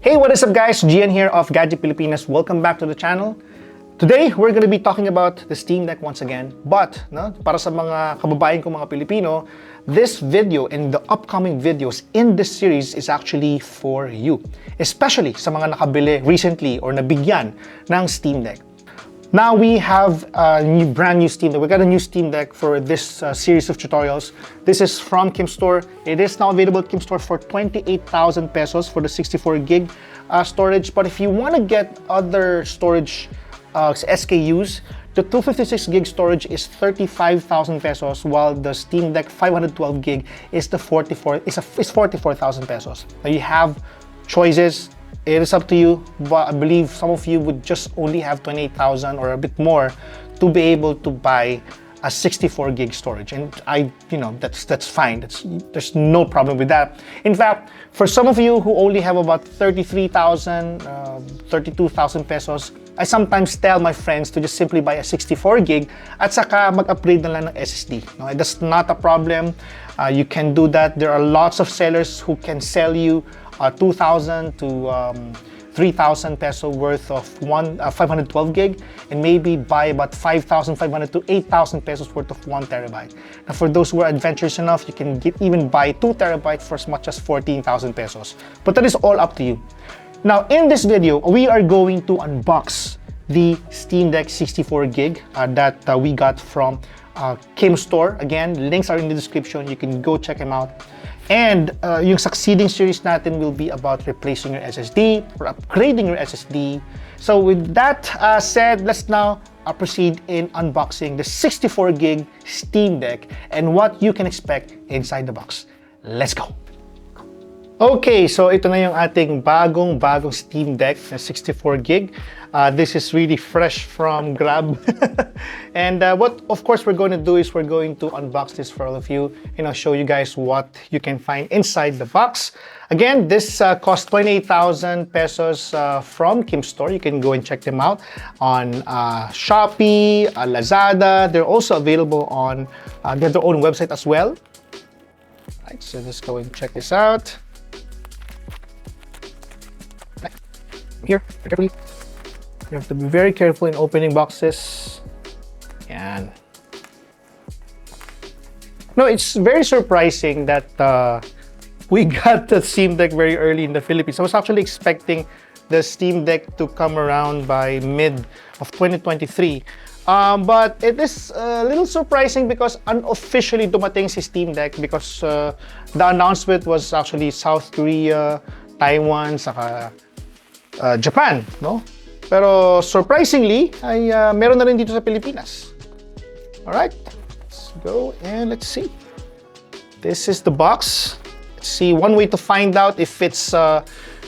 Hey, what is up guys? Gian here of Gadget Pilipinas. Welcome back to the channel. Today, we're going to be talking about the Steam Deck once again. But, para sa mga kababayan ko mga Pilipino, this video and the upcoming videos in this series is actually for you. Especially sa mga nakabili recently or nabigyan ng Steam Deck. Now we have a brand new Steam Deck. We got a new Steam Deck for this series of tutorials. This is from Kimstore. It is now available at Kimstore for 28,000 pesos for the 64 gig storage. But if you want to get other storage SKUs, the 256 gig storage is 35,000 pesos, while the Steam Deck 512 gig is 44,000 pesos. Now you have choices. It is up to you, but I believe some of you would just only have 28,000 or a bit more to be able to buy a 64 gig storage, and that's fine. There's no problem with that. In fact, for some of you who only have about 33,000, 32,000 pesos, I sometimes tell my friends to just simply buy a 64 gig at saka mag-upgrade na lang ng SSD. No, that's not a problem. You can do that. There are lots of sellers who can sell you 2,000 to 3,000 peso worth of 512 gig, and maybe buy about 5,500 to 8,000 pesos worth of 1 terabyte. Now for those who are adventurous enough, you can even buy 2 terabytes for as much as 14,000 pesos. But that is all up to you. Now in this video, we are going to unbox the Steam Deck 64 gig that we got from Kimstore. Again, links are in the description. You can go check them out. And yung succeeding series natin will be about replacing your SSD or upgrading your SSD. So with that said, let's now proceed in unboxing the 64 gig Steam Deck and what you can expect inside the box. Let's go! Okay, so ito na yung ating bagong Steam Deck na 64 gig. This is really fresh from Grab. And what of course we're going to do is we're going to unbox this for all of you and I'll show you guys what you can find inside the box. Again, this cost 28,000 pesos from Kimstore. You can go and check them out on Shopee, Lazada. They're also available on they have their own website as well. Right, so let's go and check this out. Here, carefully. You have to be very careful in opening boxes. Yan. No, it's very surprising that we got the Steam Deck very early in the Philippines. I was actually expecting the Steam Deck to come around by mid of 2023. But it is a little surprising because unofficially dumating si Steam Deck because the announcement was actually South Korea, Taiwan, saka Japan, no? Pero surprisingly, ay meron na rin dito sa Pilipinas. Alright, let's go and let's see. This is the box. Let's see, one way to find out if it's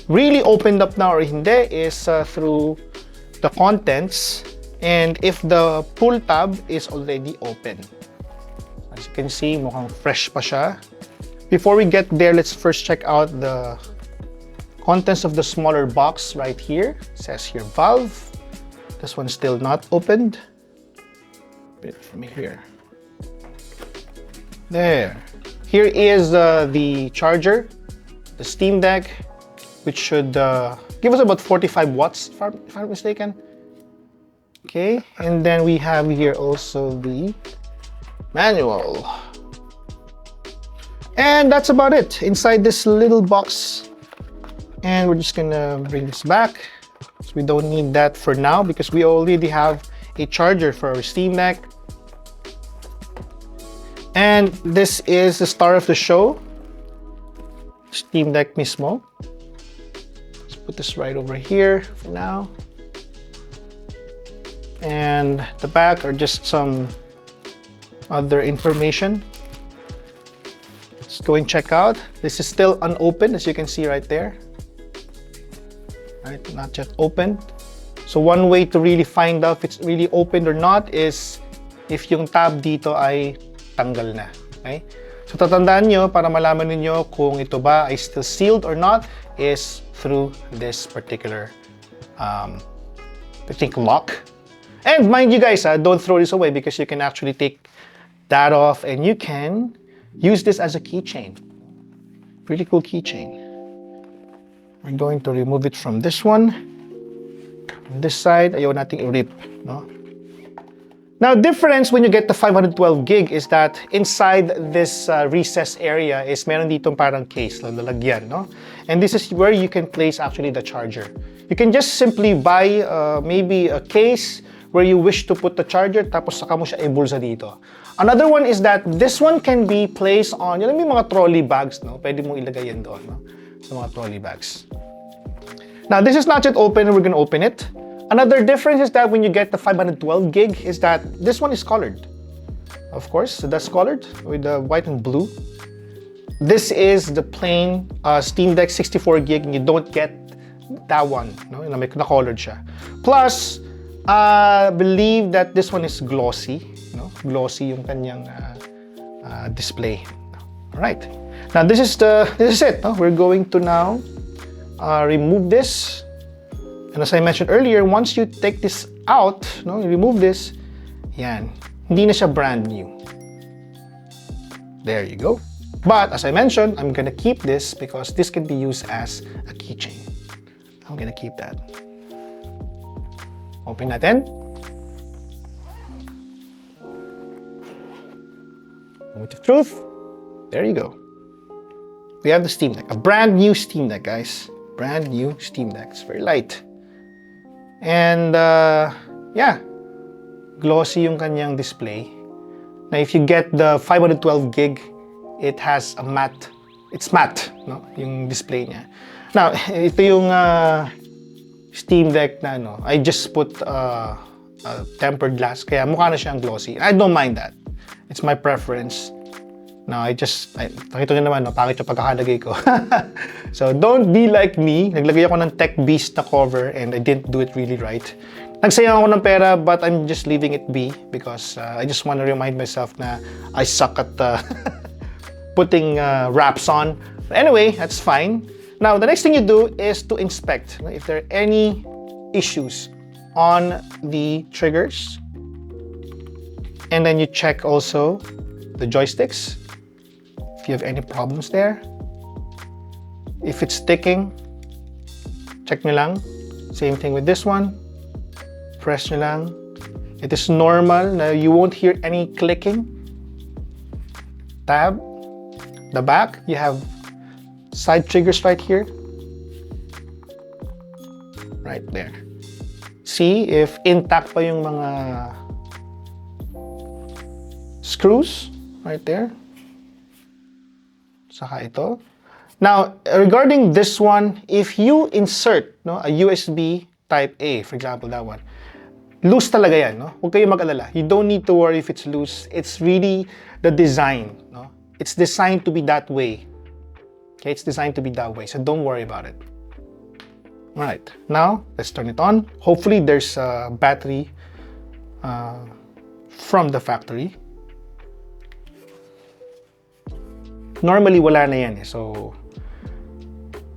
really opened up now or hindi is through the contents and if the pull tab is already open. As you can see, mukhang fresh pa siya. Before we get there, let's first check out the contents of the smaller box right here. It says here valve. This one's still not opened. Bit from here. There. Here is the charger, the Steam Deck, which should give us about 45 watts, if I'm not mistaken. Okay, and then we have here also the manual. And that's about it inside this little box. And we're just gonna bring this back. So we don't need that for now because we already have a charger for our Steam Deck. And this is the star of the show, Steam Deck mismo. Let's put this right over here for now. And the back are just some other information. Let's go and check out. This is still unopened, as you can see right there. Right, not yet opened. So one way to really find out if it's really opened or not is if yung tab dito ay tanggal na. Okay? So tatandaan nyo para malaman niyo kung ito ba ay still sealed or not is through this particular I think lock. And mind you guys, don't throw this away because you can actually take that off and you can use this as a keychain. Pretty cool keychain. we're going to remove it from this one. On this side, ayaw nating i-rip, no? Now, difference when you get the 512 gig is that inside this recess area is meron ditong parang case, lalagyan, no? And this is where you can place actually the charger. You can just simply buy maybe a case where you wish to put the charger, tapos saka mo siya ibulsa dito. Another one is that this one can be placed on, yun, may mga trolley bags, no? Pwede mong ilagay yan doon, no? Sa mga trolley bags. Now, this is not yet open, and we're gonna open it. Another difference is that when you get the 512 gig is that this one is colored. Of course, so that's colored with the white and blue. This is the plain Steam Deck 64 gig, and you don't get that one, no? Na-colored siya. Plus, I believe that this one is glossy, no? Glossy yung kanyang display. All right. Now this is it. No? We're going to now remove this. And as I mentioned earlier, once you take this out, no, you remove this, yan, hindi na siya brand new. There you go. But as I mentioned, I'm gonna keep this because this can be used as a keychain. I'm gonna keep that. Open natin. Moment of truth. There you go. We have the Steam Deck, a brand new Steam Deck, guys. Brand new Steam Deck. It's very light. And yeah, glossy yung kanyang display. Now, if you get the 512 gig, it has a matte. It's matte, no? Yung display niya. Now, ito yung Steam Deck na ano. I just put a tempered glass, kaya mukha na siyang glossy. I don't mind that. It's my preference. Now, nakita nyo naman, no, pangit yung pagkakalagay ko. So, don't be like me. Naglagay ako ng Tech Beast na cover and I didn't do it really right. Nagsayang ako ng pera, but I'm just leaving it be because I just want to remind myself na I suck at putting wraps on. But anyway, that's fine. Now, the next thing you do is to inspect if there are any issues on the triggers. And then you check also the joysticks. If you have any problems there. If it's sticking, check nyo lang. Same thing with this one. Press nyo lang. It is normal. Now, you won't hear any clicking. Tab. The back, you have side triggers right here. Right there. See if intact pa yung mga screws. Right there. Saka ito. Now, regarding this one, if you insert a USB type A, for example, that one, loose talaga yan, no? Huwag kayong mag-alala. You don't need to worry if it's loose. It's really the design, no? It's designed to be that way. Okay, it's designed to be that way, so don't worry about it. All right, now let's turn it on. Hopefully, there's a battery from the factory. Normally, wala na yan, so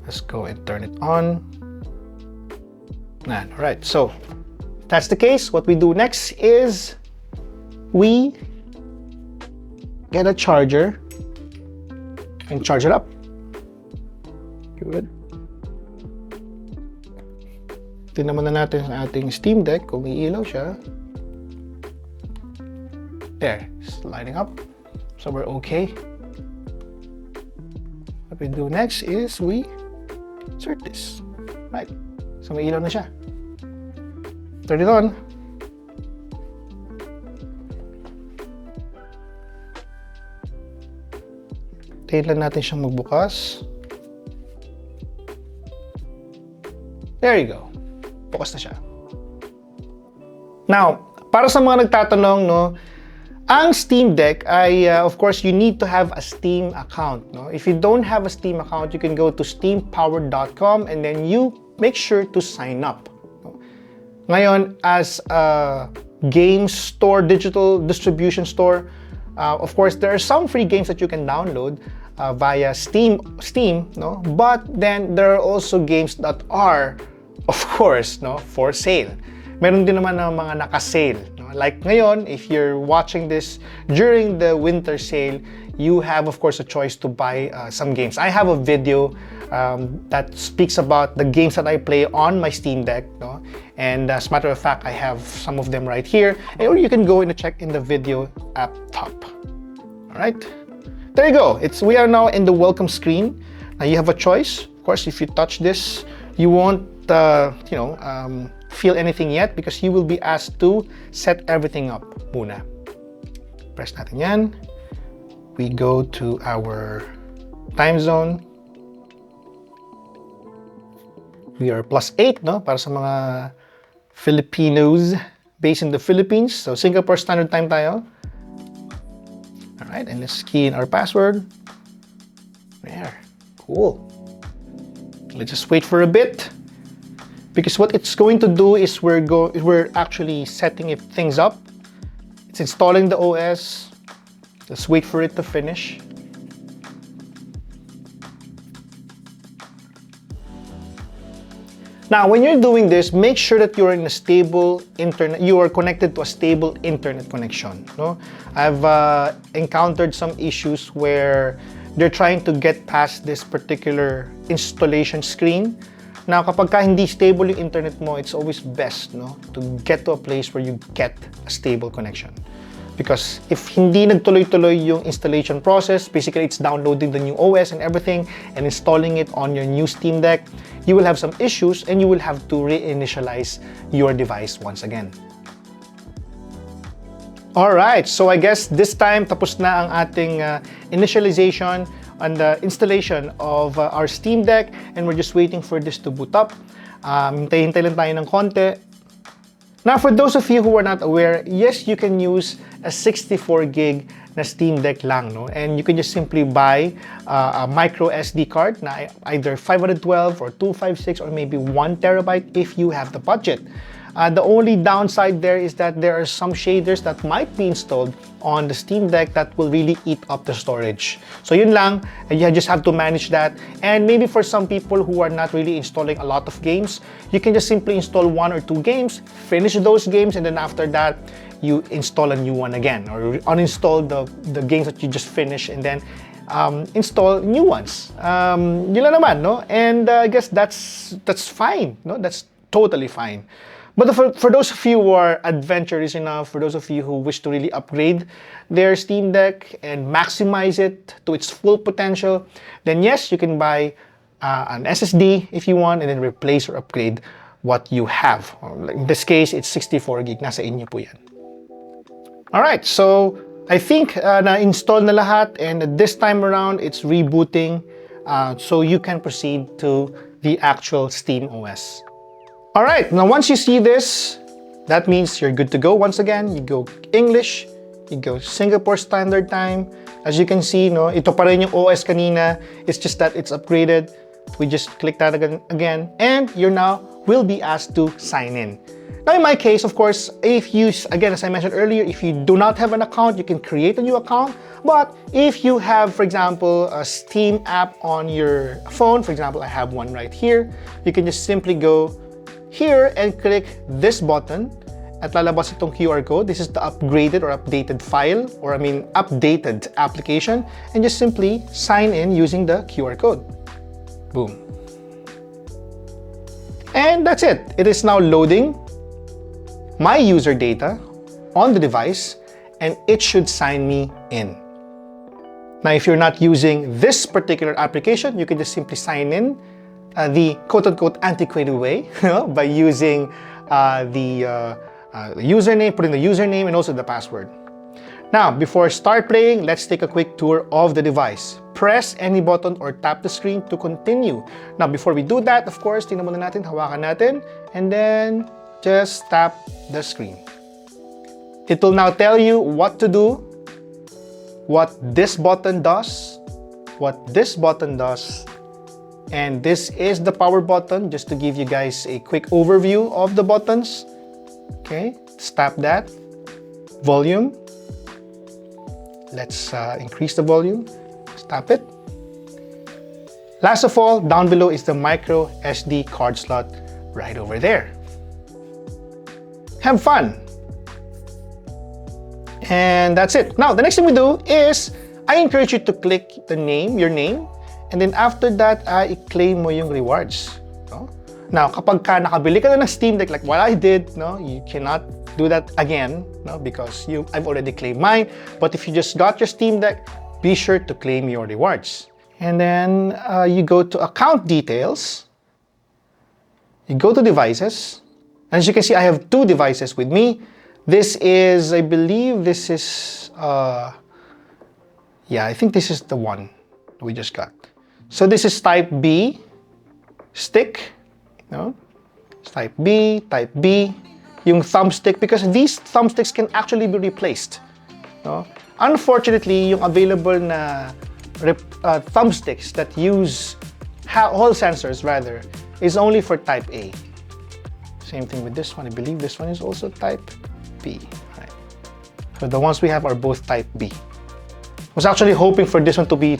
let's go and turn it on. All right, so if that's the case, what we do next is we get a charger and charge it up. Good. Tingnan muna natin sa ating Steam Deck kung iilaw siya. There, it's lighting up. So we're okay. What we do next is we insert this. Right. So may ilaw na siya. Turn it on. Tayin lang natin siyang magbukas. There you go. Bukas na siya. Now, para sa mga nagtatanong, no, ang Steam Deck ay, of course, you need to have a Steam account. No? If you don't have a Steam account, you can go to steampowered.com and then you make sure to sign up. No? Ngayon, as a game store, digital distribution store, of course, there are some free games that you can download via Steam, no? But then there are also games that are, of course, no, for sale. Meron din naman ng mga naka-sale. No? Like ngayon, if you're watching this during the winter sale, you have, of course, a choice to buy some games. I have a video that speaks about the games that I play on my Steam Deck, no? And as a matter of fact, I have some of them right here, or you can go and check in the video up top. All right, there you go. We are now in the welcome screen. Now you have a choice. Of course, if you touch this, you won't feel anything yet because you will be asked to set everything up muna. Press natin yan. We go to our time zone. We are +8, no? Para sa mga Filipinos based in the Philippines. So Singapore Standard Time tayo. Alright, and let's key in our password. There. Cool. Let's just wait for a bit. Because what it's going to do is we're actually setting things up. It's installing the OS. Let's wait for it to finish. Now, when you're doing this, make sure that you're in a stable internet. You are connected to a stable internet connection. No, I've encountered some issues where they're trying to get past this particular installation screen. Now, kapag hindi stable yung internet mo, it's always best, no, to get to a place where you get a stable connection. Because if hindi nagtuloy-tuloy yung installation process, basically it's downloading the new OS and everything and installing it on your new Steam Deck, you will have some issues and you will have to reinitialize your device once again. Alright, so I guess this time tapos na ang ating initialization and the installation of our Steam Deck, and we're just waiting for this to boot up. Hintay-hintay lang tayo ng konti. Now, for those of you who are not aware, yes, you can use a 64 gig na Steam Deck lang, no? And you can just simply buy a micro SD card na either 512 or 256 or maybe 1 terabyte if you have the budget. The only downside there is that there are some shaders that might be installed on the Steam Deck that will really eat up the storage. So yun lang, you just have to manage that. And maybe for some people who are not really installing a lot of games, you can just simply install 1 or 2 games, finish those games, and then after that, you install a new one again, or uninstall the games that you just finished, and then install new ones. Yun lang naman, no? And I guess that's fine, no? That's totally fine. But for those of you who are adventurous enough, for those of you who wish to really upgrade their Steam Deck and maximize it to its full potential, then yes, you can buy an SSD if you want, and then replace or upgrade what you have. In this case, it's 64 gig. Nasa inyo po yan. Alright, so I think na-install na lahat, and this time around, it's rebooting, so you can proceed to the actual Steam OS. Alright, now once you see this, that means you're good to go. Once again, you go English, you go Singapore Standard Time. As you can see, no, ito pa rin yung OS kanina. It's just that it's upgraded. We just click that again, and you now will be asked to sign in. Now, in my case, of course, if you, again, as I mentioned earlier, if you do not have an account, you can create a new account. But if you have, for example, a Steam app on your phone, for example, I have one right here, you can just simply go here and click this button at lalabas itong QR code. This is the upgraded or updated file, or I mean updated application, and just simply sign in using the QR code. Boom. And that's it. It is now loading my user data on the device, and it should sign me in. Now, if you're not using this particular application, you can just simply sign in the quote-unquote antiquated way by using the username, putting the username and also the password. Now, before I start playing, let's take a quick tour of the device. Press any button or tap the screen to continue. Now, before we do that, of course, tingnan muna natin, hawakan natin, and then just tap the screen. It will now tell you what to do, what this button does, what this button does, and this is the power button, just to give you guys a quick overview of the buttons. Okay, let's tap that. Volume. Let's increase the volume. Let's tap it. Last of all, down below is the micro SD card slot right over there. Have fun. And that's it. Now, the next thing we do is I encourage you to click the name, your name, and then after that, i-claim mo yung rewards. No? Now, kapag ka nakabili ka na ng Steam Deck, like what I did, no, you cannot do that again, no, because I've already claimed mine. But if you just got your Steam Deck, be sure to claim your rewards. And then you go to account details. You go to devices. As you can see, I have 2 devices with me. This is, I believe this is, yeah, I think this is the one we just got. So this is type B stick, no? It's type B, yung thumbstick, because these thumbsticks can actually be replaced. No? Unfortunately, yung available na thumbsticks that use Hall sensors rather is only for type A. Same thing with this one. I believe this one is also type B. Right. So the ones we have are both type B. I was actually hoping for this one to be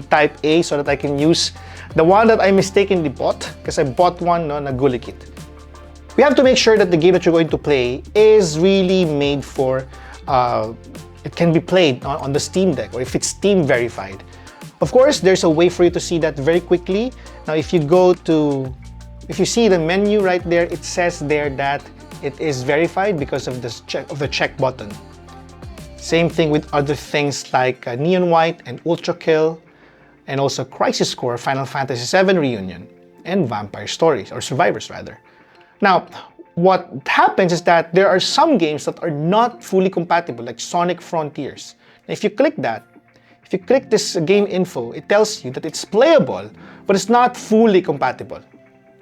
type A so that I can use the one that I mistakenly bought, because I bought one no, na gulikit. We have to make sure that the game that you're going to play is really made for, it can be played on the Steam Deck, or if it's Steam verified. Of course, there's a way for you to see that very quickly. Now, if you see the menu right there, it says there that it is verified because of the check button. Same thing with other things like Neon White and Ultra Kill, and also Crisis Core, Final Fantasy VII Reunion, and Vampire Stories, or Survivors rather. Now, what happens is that there are some games that are not fully compatible, like Sonic Frontiers. Now, if you click that, if you click this game info, it tells you that it's playable, but it's not fully compatible.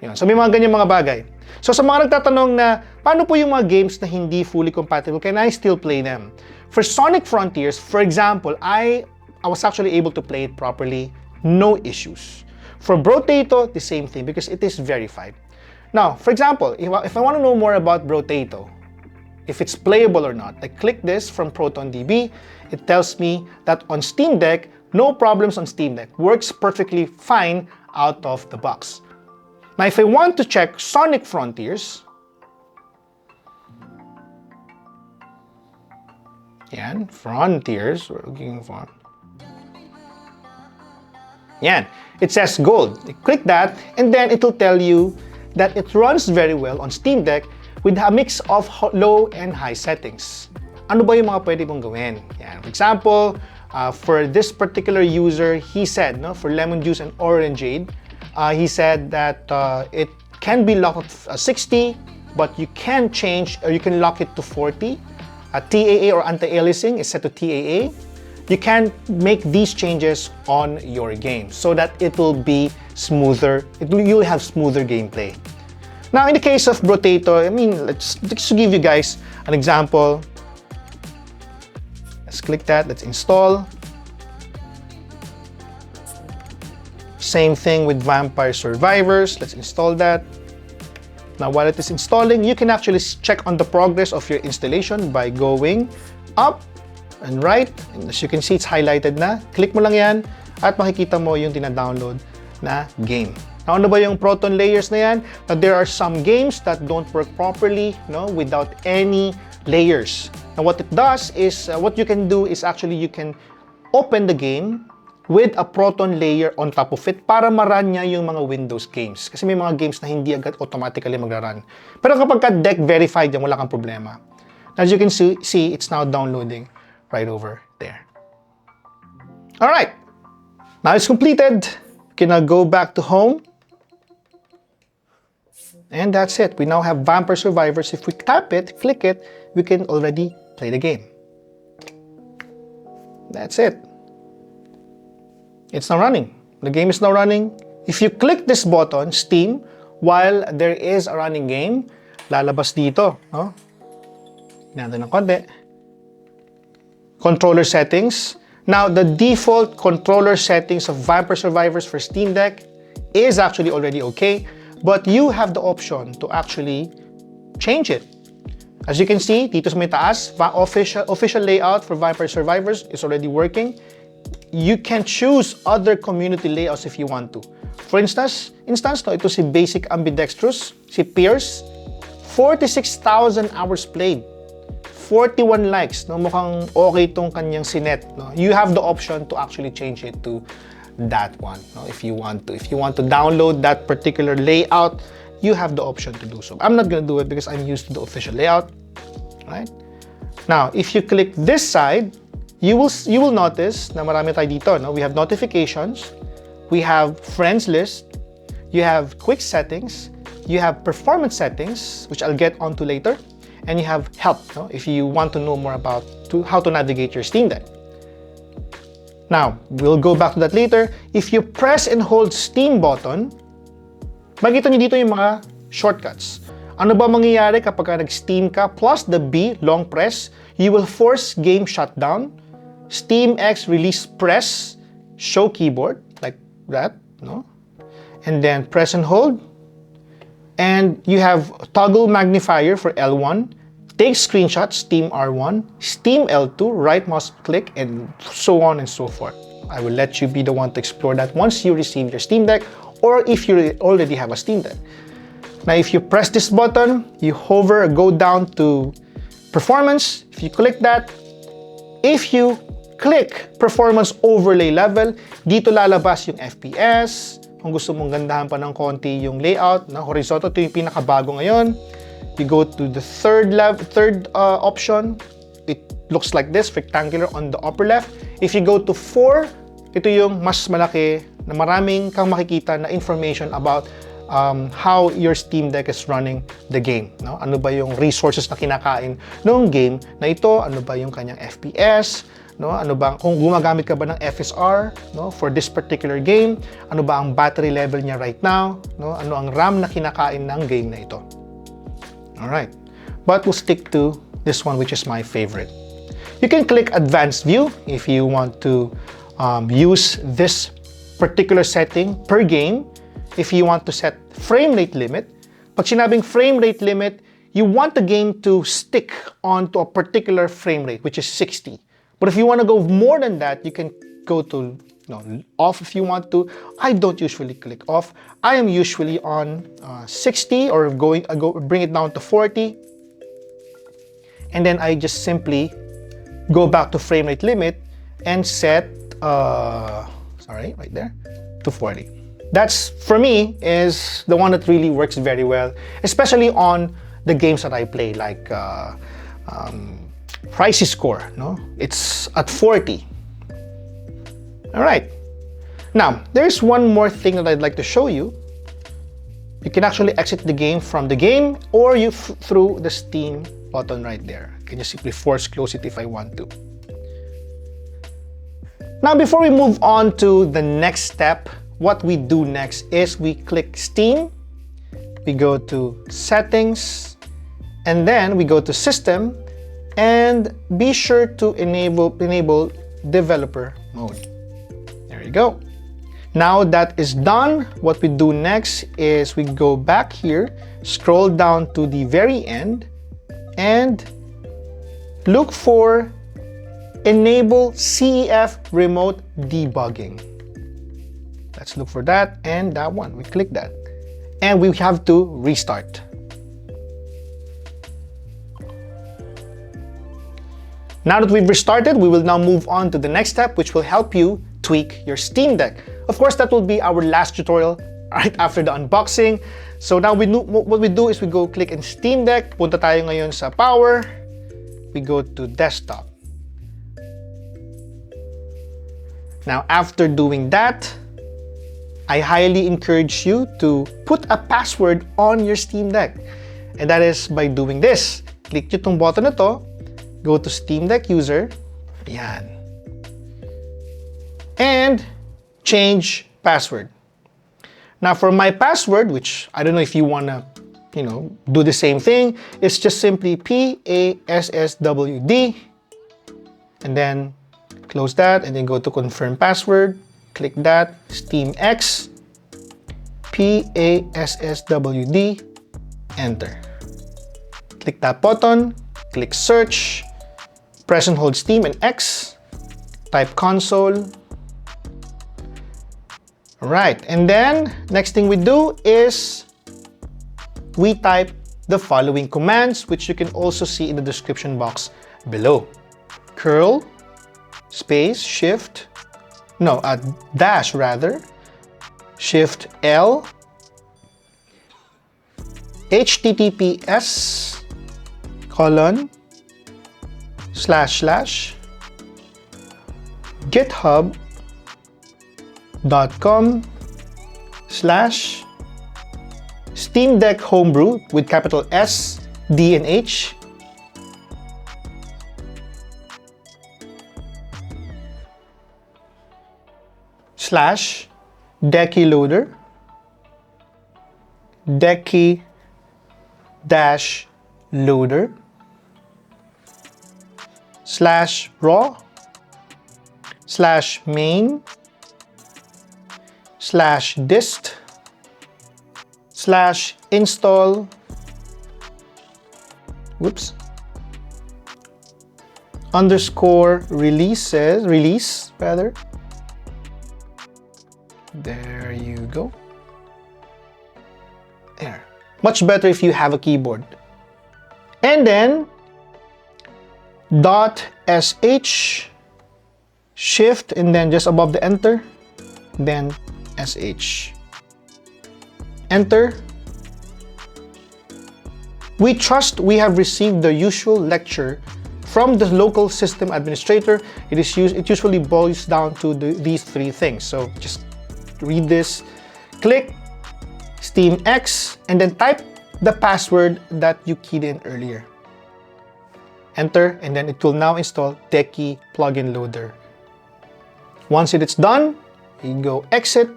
Yun. So may mga ganyan mga bagay. So sa mga nagtatanong na, paano po yung mga games na hindi fully compatible, can I still play them? For Sonic Frontiers, for example, I was actually able to play it properly, no issues. For Brotato, the same thing, because it is verified. Now, for example, if I want to know more about Brotato, if it's playable or not, I click this from Proton DB. It tells me that on Steam Deck, no problems on Steam Deck. Works perfectly fine out of the box. Now, if I want to check Sonic Frontiers, yan, Frontiers, we're looking for. Yan, it says gold. You click that, and then it will tell you that it runs very well on Steam Deck with a mix of low and high settings. Ano ba yung mga pwede mong gawin? Yan. For example, for this particular user, he said, no, for Lemon Juice and Orangeade, he said that it can be locked at 60, but you can change, or you can lock it to 40. TAA or anti-aliasing is set to TAA. You can make these changes on your game so that it will be smoother. You'll have smoother gameplay. Now, in the case of Brotato, I mean, let's give you guys an example. Let's click that. Let's install. Same thing with Vampire Survivors. Let's install that. Now, while it is installing, you can actually check on the progress of your installation by going up and right. And as you can see, it's highlighted na. Click mo lang yan at makikita mo yung tina-download na game. Now, ano ba yung Proton layers na yan? Now, there are some games that don't work properly, no, without any layers. Now, what it does is, what you can do is actually you can open the game with a Proton layer on top of it para ma-run niya yung mga Windows games. Kasi may mga games na hindi agad automatically magra-run. Pero kapag ka-deck verified yan, wala kang problema. As you can see, it's now downloading right over there. Alright, now it's completed. You can now go back to home. And that's it. We now have Vampire Survivors. If we tap it, click it, we can already play the game. That's it. It's now running. The game is now running. If you click this button, Steam, while there is a running game, lalabas dito. No? Natin ng konti. Controller settings. Now, the default controller settings of Vampire Survivors for Steam Deck is actually already okay, but you have the option to actually change it. As you can see, dito sa may taas, official layout for Vampire Survivors is already working. You can choose other community layouts if you want to. For instance, ito si Basic Ambidextrous, si Pierce, 46,000 hours played, 41 likes. No? Mukhang okay itong kanyang sinet. No? You have the option to actually change it to that one, no? If you want to. If you want to download that particular layout, you have the option to do so. I'm not going to do it because I'm used to the official layout. Right? Now, if you click this side, you will notice na marami tayo dito. No? We have notifications, we have friends list, you have quick settings, you have performance settings, which I'll get onto later, and you have help, no? If you want to know more about how to navigate your Steam Deck. Now, we'll go back to that later. If you press and hold Steam button, makikita nyo dito yung mga shortcuts. Ano ba mangyayari kapag nag-Steam ka plus the B, long press, you will force game shutdown, Steam X release press, show keyboard, like that, no? And then press and hold. And you have toggle magnifier for L1, take screenshots, Steam R1, Steam L2, right mouse click, and so on and so forth. I will let you be the one to explore that once you receive your Steam Deck, or if you already have a Steam Deck. Now, if you press this button, you hover or go down to performance. If you click that, if you click performance overlay level, dito lalabas yung FPS. Kung gusto mong gandahan pa ng konti yung layout, na horizontal, ito yung pinakabago ngayon. You go to the third option. It looks like this, rectangular on the upper left. If you go to 4, ito yung mas malaki na maraming kang makikita na information about how your Steam Deck is running the game. No? Ano ba yung resources na kinakain ng game na ito? Ano ba yung kanyang FPS? No? Ano ba, kung gumagamit ka ba ng FSR, no, for this particular game? Ano ba ang battery level niya right now? No? Ano ang RAM na kinakain ng game na ito? Alright, but we'll stick to this one, which is my favorite. You can click Advanced View if you want to use this particular setting per game. If you want to set frame rate limit. Pag sinabing frame rate limit, you want the game to stick onto a particular frame rate, which is 60. But if you want to go more than that, you can go to off if you want to. I don't usually click off. I am usually on 60 or bring it down to 40. And then I just simply go back to frame rate limit and set, right there, to 40. That's, for me, is the one that really works very well, especially on the games that I play, like Crisis Core, no? It's at 40. All right. Now, there's one more thing that I'd like to show you. You can actually exit the game from the game, or through the Steam button right there. I can just simply force close it if I want to. Now, before we move on to the next step, what we do next is we click Steam, we go to Settings, and then we go to System, and be sure to enable Developer Mode. There you go. Now that is done, what we do next is we go back here, scroll down to the very end, and look for Enable CEF Remote Debugging. Let's look for that, and that one. We click that. And we have to restart. Now that we've restarted, we will now move on to the next step, which will help you tweak your Steam Deck. Of course, that will be our last tutorial right after the unboxing. So now what we do is we go click in Steam Deck. Punta tayo ngayon sa Power. We go to Desktop. Now, after doing that, I highly encourage you to put a password on your Steam Deck. And that is by doing this. Click nyo itong button na to. Go to Steam Deck User. Yan. And change password. Now, for my password, which I don't know if you want to, do the same thing, it's just simply PASSWD. And then close that, and then go to Confirm Password. Click that. Steam X. PASSWD. Enter. Click that button. Click Search. Press and hold Steam and X. Type Konsole. Alright, and then next thing we do is we type the following commands, which you can also see in the description box below. Curl, space, shift, no, dash rather, shift L, https colon / github.com / Steam Deck Homebrew with capital S, D, and H / Decky Loader, Decky Loader /raw /main /dist /install _release rather. There you go. There. Much better if you have a keyboard. And then .sh, shift, and then just above the enter, then sh. Enter. We trust we have received the usual lecture from the local system administrator. It usually boils down to these three things. So just read this, click Steam X, and then type the password that you keyed in earlier. Enter, and then it will now install Decky Plugin Loader. Once it is done, you go exit.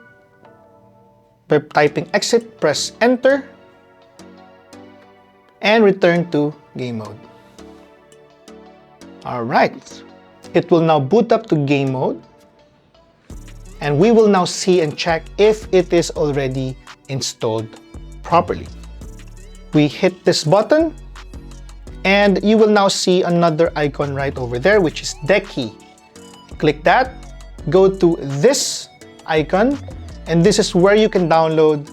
By typing exit, press enter, and return to game mode. Alright, it will now boot up to game mode, and we will now see and check if it is already installed properly. We hit this button, and you will now see another icon right over there, which is Decky. Click that, go to this icon, and this is where you can download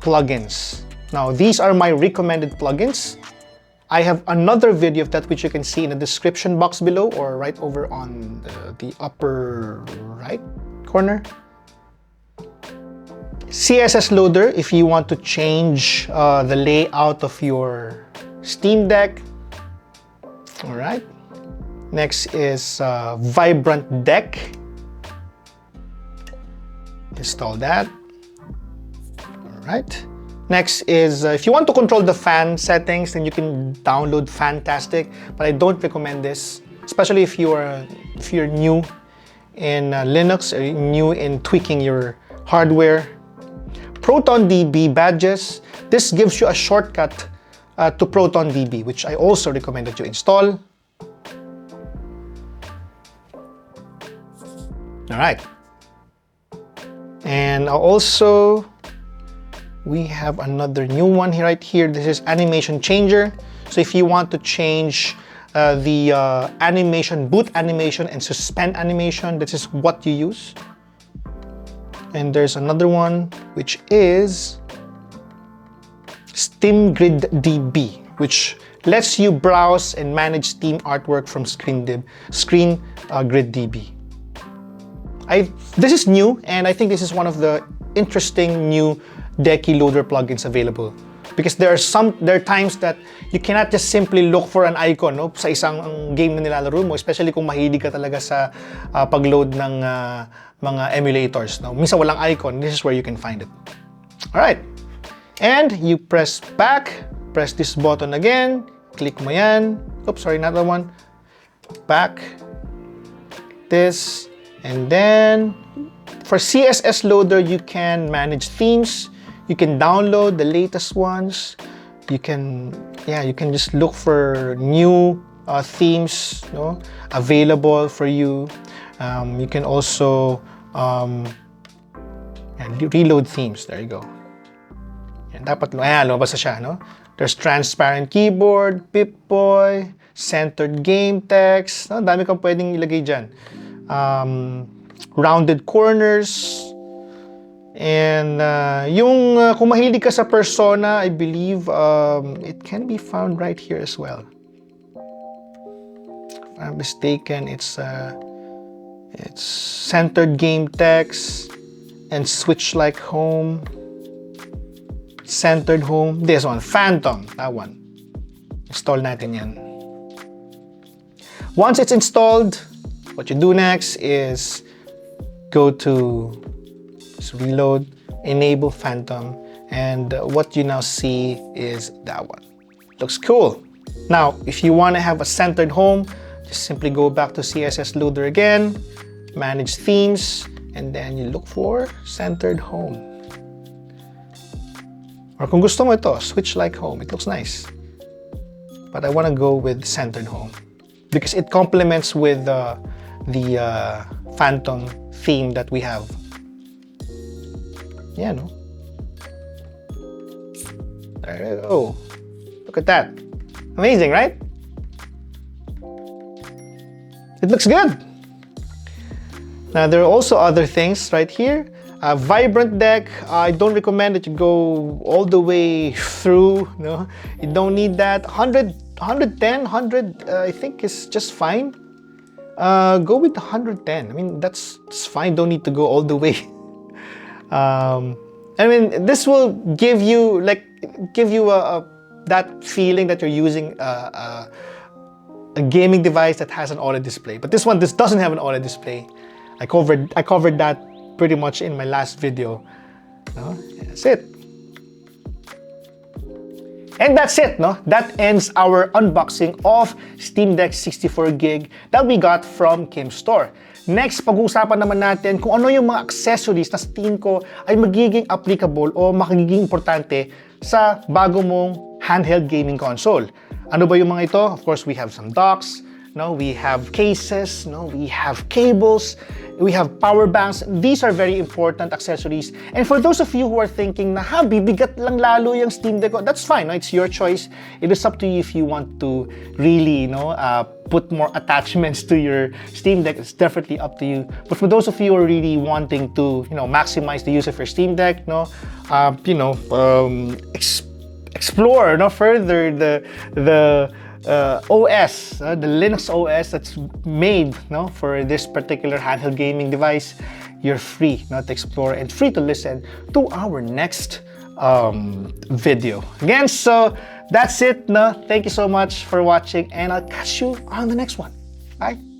plugins. Now, these are my recommended plugins. I have another video of that which you can see in the description box below or right over on the upper right corner. CSS Loader if you want to change the layout of your Steam Deck. Alright. Next is Vibrant Deck. Install that. Alright. Next is if you want to control the fan settings, then you can download Fantastic, but I don't recommend this, especially if you're new in Linux or new in tweaking your hardware. Proton DB badges. This gives you a shortcut to Proton DB, which I also recommend that you install. Alright. And also, we have another new one here, right here. This is Animation Changer. So if you want to change the animation, boot animation and suspend animation, this is what you use. And there's another one, which is Steam Grid DB, which lets you browse and manage Steam artwork from Screen Grid DB. This is new, and I think this is one of the interesting new Decky Loader plugins available. Because there are times that you cannot just simply look for an icon, no, sa isang game na nilalaro mo, especially kung mahilig ka talaga sa pag-load ng mga emulators. No? Minsan walang icon, this is where you can find it. Alright. And you press back, press this button again, click mo yan. Oops, sorry, not that one. Back. This. And then, for CSS Loader, you can manage themes. You can download the latest ones. You can just look for new themes, no, available for you. You can also reload themes. There you go. Yan, dapat lumabas na siya, no? There's transparent keyboard, Pip-Boy, centered game text. No? Dami kang pwedeng ilagay dyan. Rounded corners. And kung mahilig ka sa Persona, I believe it can be found right here as well. If I'm mistaken, it's centered game text and switch like home. Centered home. This one, Phantom. That one. Install natin yan. Once it's installed, what you do next is go to reload, enable Phantom, and what you now see is that one. Looks cool. Now, if you want to have a centered home, just simply go back to CSS Loader again, manage themes, and then you look for centered home. Or kung gusto mo ito, switch like home. It looks nice. But I want to go with centered home because it complements with the Phantom theme that we have. Yeah, no? There you go. Look at that. Amazing, right? It looks good. Now, there are also other things right here. Vibrant deck, I don't recommend that you go all the way through. No, you don't need that. 100, 110, 100, I think is just fine. Go with 110. I mean, that's fine. Don't need to go all the way. I mean, this will give you that feeling that you're using a gaming device that has an OLED display. But this doesn't have an OLED display. I covered that pretty much in my last video. No? That's it. And that's it, no? That ends our unboxing of Steam Deck 64GB that we got from Kimstore. Next, pag-uusapan naman natin kung ano yung mga accessories na sa tingin ko ay magiging applicable o magiging importante sa bago mong handheld gaming console. Ano ba yung mga ito? Of course, we have some docks, no? We have cases, no? We have cables, we have power banks. These are very important accessories. And for those of you who are thinking na, bibigat lang lalo yung Steam Deck, that's fine. No? It's your choice. It is up to you if you want to really, put more attachments to your Steam Deck. It's definitely up to you. But for those of you who are really wanting to, maximize the use of your Steam Deck, explore further the OS, the Linux OS that's made for this particular handheld gaming device, you're free to explore and free to listen to our next video. Again, so that's it. Thank you so much for watching, and I'll catch you on the next one. Bye.